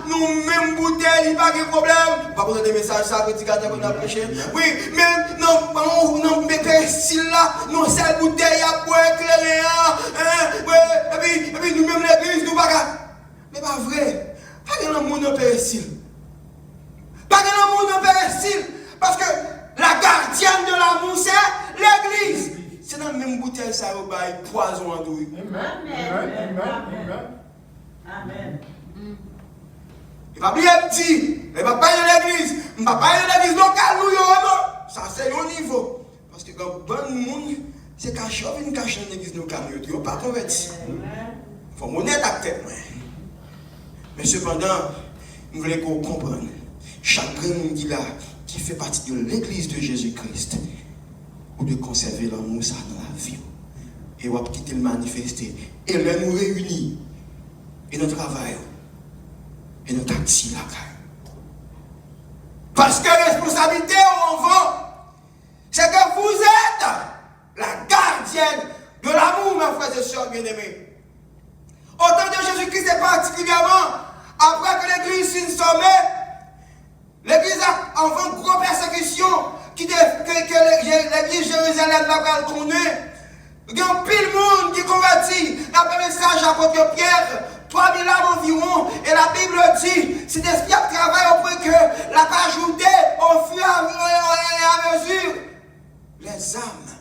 nous même bouteille, il n'y a pas de problème. Pas besoin de messages, ça, prédicateur qu'on a prêché. Oui, même dans le style là, nous seule bouteille à boire éclairé. Et puis nous même l'église, nous pas. Mais pas vrai. Pas de l'amour dans le style. Pas de l'amour dans le style. Parce que la gardienne de l'amour, c'est l'église. C'est dans la même bouteille, ça va y poison en douille. Amen. Amen. Il va bien dire, il va pas de l'église. Il va pas de l'église locale, non. Ça, c'est au niveau. Parce que quand bon monde, c'est caché, on cache dans l'église locale, il ne pas converti. Il faut honnête à tête. Mais cependant, nous voulons qu'on comprenne. Chaque monde qui là, qui fait partie de l'église de Jésus-Christ, ou de conserver l'amour ça dans la vie. Et on va quitter le manifester. Et là, nous réunir. Et notre travail. Et notre activité. Parce que la responsabilité au enfant, c'est que vous êtes la gardienne de l'amour, mes frères et sœurs bien-aimés. Autant de Jésus-Christ, et particulièrement après que l'église s'est sommée, l'église a enfant une grosse persécution que l'église Jérusalem n'a pas connaître. Il y a un pile monde qui convertit. Après le message à l'apôtre Pierre, 3000 âmes environ. Et la Bible dit, c'est l'esprit qui travaille au point que la pas ajouté au fur et à mesure les âmes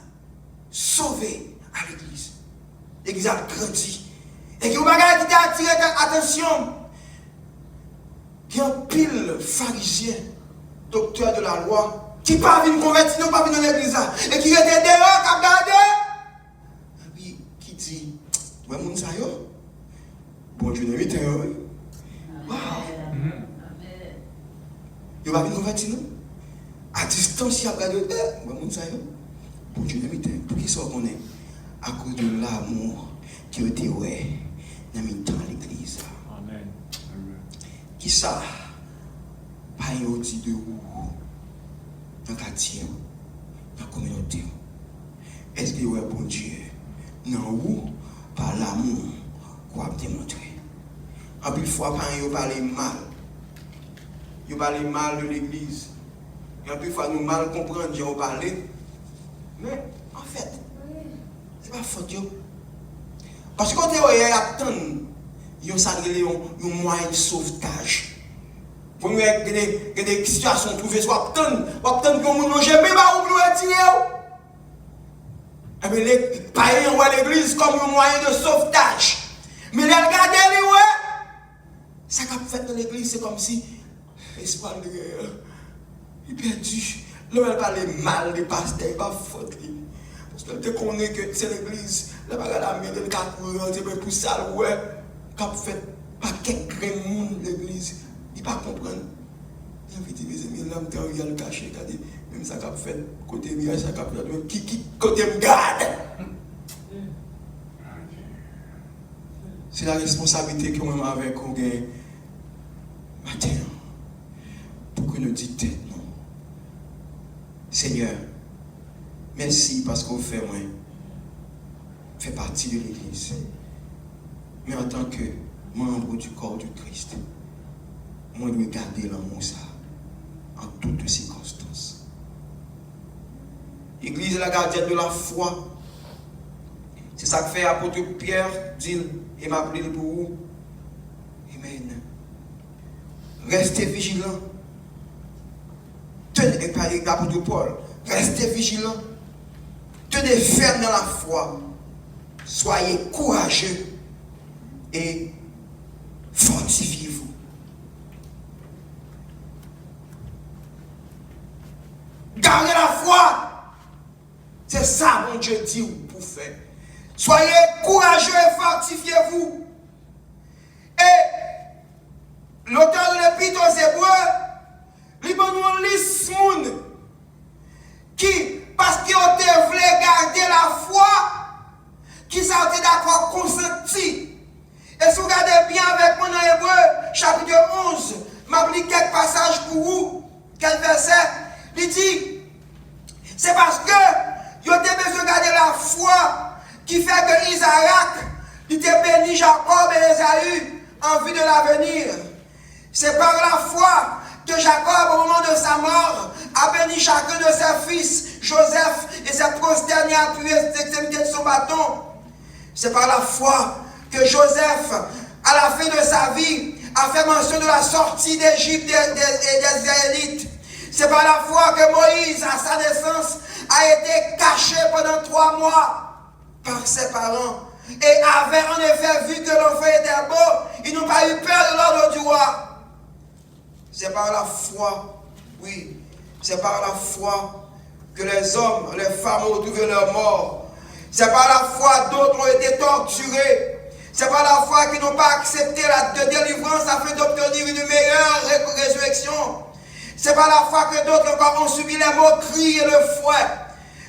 sauvées à l'église. L'église a grandi. Et qu'il y a un bagage qui a attiré l'attention. Il y a un pile pharisien, docteur de la loi, qui ne pas venir convertir, non pas venir dans l'église, et qui était dehors, qui a regardé. Et puis, qui dit, ouais, mon ça yo, bon Dieu n'est pas yo. Wow. Il va venir convertir, non? À distance, il a regardé, ouais, mon ça yo, bon Dieu n'est pas yo. Pour qui ça qu'on est? À cause de l'amour qui a été, ouais, dans l'église. Amen. Qui ça? Pas un dit de où? Dans le quartier, dans la communauté. Est-ce que vous avez bon Dieu? Non, où? Par l'amour qu'on a démontré. En plus, fois, quand vous parlez mal, ils parlent mal de l'église. Et en plus, il faut nous mal comprendre, j'ai parlé. Mais, en fait, c'est pas faute. Parce que quand on attend, il y a un moyen de sauvetage. Pour nous, il y a des situations trouvées, soit attendre que nous ne jamais pas nous retirer. Eh bien, les païens voient l'église comme un moyen de sauvetage. Mais les regarder, ça qu'a fait dans l'église, c'est comme si l'espoir de guerre, il est perdu. Là, elle parle mal des pasteurs, il pas faute. Parce qu'elle connaît que c'est l'église, elle va regarder la main de l'État pour ça, ouais, qu'a fait pas quelques monde l'église, il pas comprendre. Il a dit, mes amis, l'homme quand il a le caché, même ça qu'a fait, côté mirage, ça qu'a fait, qui côté me garde. C'est la responsabilité que moi avec on gagne matin pour que nous disions tête non. Seigneur, merci parce qu'on fait partie de l'église. Mais en tant que membre du corps du Christ, moi je dois garder l'amour ça en toutes circonstances. L'église est la gardienne de la foi. C'est ça que fait l'apôtre Pierre dit et m'appeler pour vous. Amen. Restez vigilants. Tenez, par l'apôtre Paul, restez vigilants. Tenez ferme dans la foi. Soyez courageux et fortifiez-vous. Gardez la foi. C'est ça, mon Dieu dit pour faire. Soyez courageux et fortifiez-vous. Et l'auteur de l'Épître aux Hébreux, il va nous liste monde qui, parce qu'ils ont voulu garder la foi, qui sont d'accord consenti. Et si vous regardez bien avec moi dans Hébreux, chapitre 11, je lis quelques passages pour vous, quelques versets. Il dit, c'est parce que ils ont besoin de garder la foi qui fait que Isaac, il était béni Jacob et Esaü en vue de l'avenir. C'est par la foi que Jacob, au moment de sa mort, a béni chacun de ses fils, Joseph, et s'est prosterné à appuyer l'extrémité de son bâton. C'est par la foi que Joseph, à la fin de sa vie, a fait mention de la sortie d'Égypte des Israélites. C'est par la foi que Moïse, à sa naissance, a été caché pendant 3 mois par ses parents. Et avait en effet vu que l'enfant était beau, ils n'ont pas eu peur de l'ordre du roi. C'est par la foi, oui, c'est par la foi que les hommes, les femmes ont retrouvé leur mort. C'est par la foi d'autres ont été torturés. C'est par la foi qu'ils n'ont pas accepté la délivrance afin d'obtenir une meilleure résurrection. C'est par la foi que d'autres encore ont subi les moqueries et le fouet.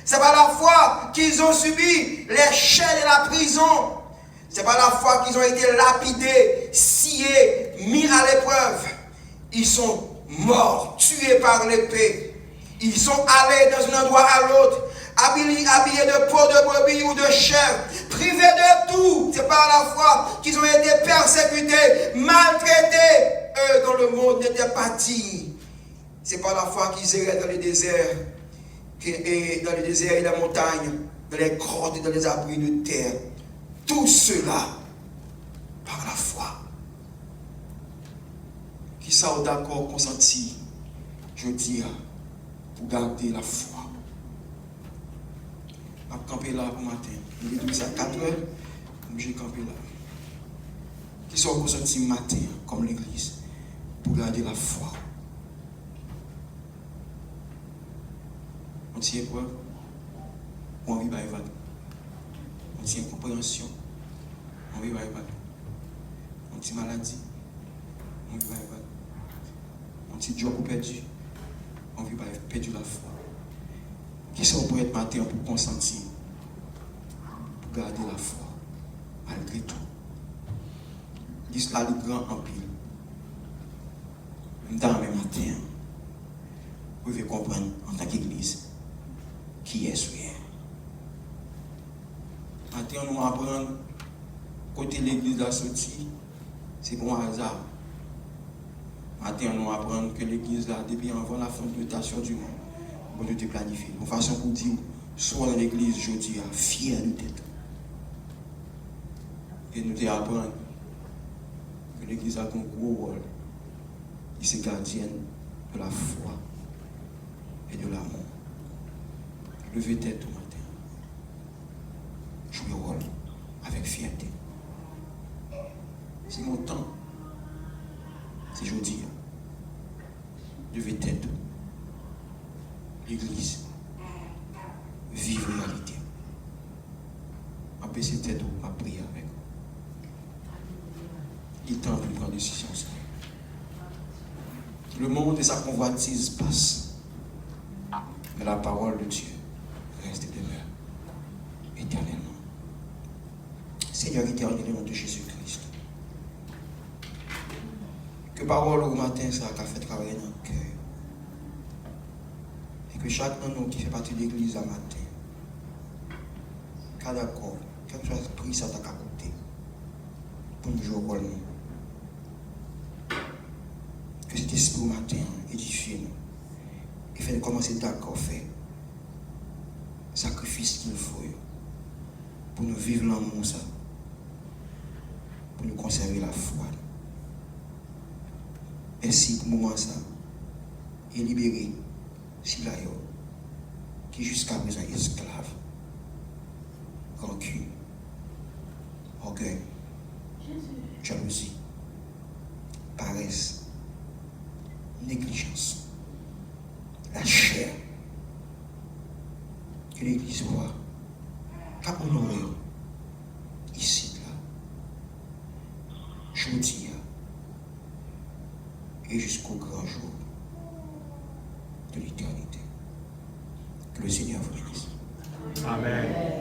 C'est par la foi qu'ils ont subi les chaînes et la prison. C'est par la foi qu'ils ont été lapidés, sciés, mis à l'épreuve. Ils sont morts, tués par l'épée. Ils sont allés dans un endroit à l'autre, habillés de peau de brebis ou de chèvre, privés de tout. C'est par la foi qu'ils ont été persécutés, maltraités. Eux, dont le monde n'était pas digne. C'est par la foi qu'ils erraient dans les déserts, et dans les déserts et les montagnes, dans les grottes et dans les abris de terre. Tout cela par la foi. Qui ça d'accord consenti, je dis, pour garder la foi. Je vais camper là pour matin. Il est à 4 heures, je vais camper là. Qui ça consenti matin, comme l'église, pour garder la foi. On tient épreuve, on vit par évader. On tient compréhension, on vit par évader. On tient maladie, on vit par évader. On tient job perdu, on vit par perdu la foi. Qui sont pour être matin pour consentir, pour garder la foi, malgré tout. L'islam est grand en pile. Dans le même matin, vous devez comprendre en tant qu'église qui est ce hier. Maintenant, nous apprenons côté l'église de la sortie, c'est bon hasard. Matin, nous apprenons que l'église, là, depuis avant la fondation du monde, bon Dieu te planifie. De façon pour dire, soit dans l'église, je dis, fier de tête. Et nous apprenons que l'église a un gros rôle. Il est gardienne de la foi et de l'amour. Levez tête tout matin. Jouez rôle avec fierté. C'est mon temps. C'est jeudi. Levez tête. L'église. Vive réalité. Abaissez tête à prier avec. Il est temps de prendre décision. Le monde et sa convoitise passent. Mais la parole de Dieu reste et demeure éternellement. Seigneur éternel, au nom de Jésus-Christ. Que parole au matin, ça a fait travailler dans le cœur. Et que chaque de nous qui fait partie de l'église à matin, qu'à d'accord, quel que soit le prix, ça t'a coûté. Pour nous jouer au rôle. Que cet esprit au matin édifie nous. Et fait commencer d'accord faire. Sacrifice qu'il faut. Pour nous vivre l'amour, ça. Pour nous conserver la foi. Merci pour le moment ça. Et libérer Silayo, qui jusqu'à présent est esclave. Rancune, orgueil, jalousie, paresse, négligence, la chair. Que l'Église voit, qu'à honorer ici, là, jeudi, et jusqu'au grand jour de l'éternité. Que le Seigneur vous bénisse. Amen.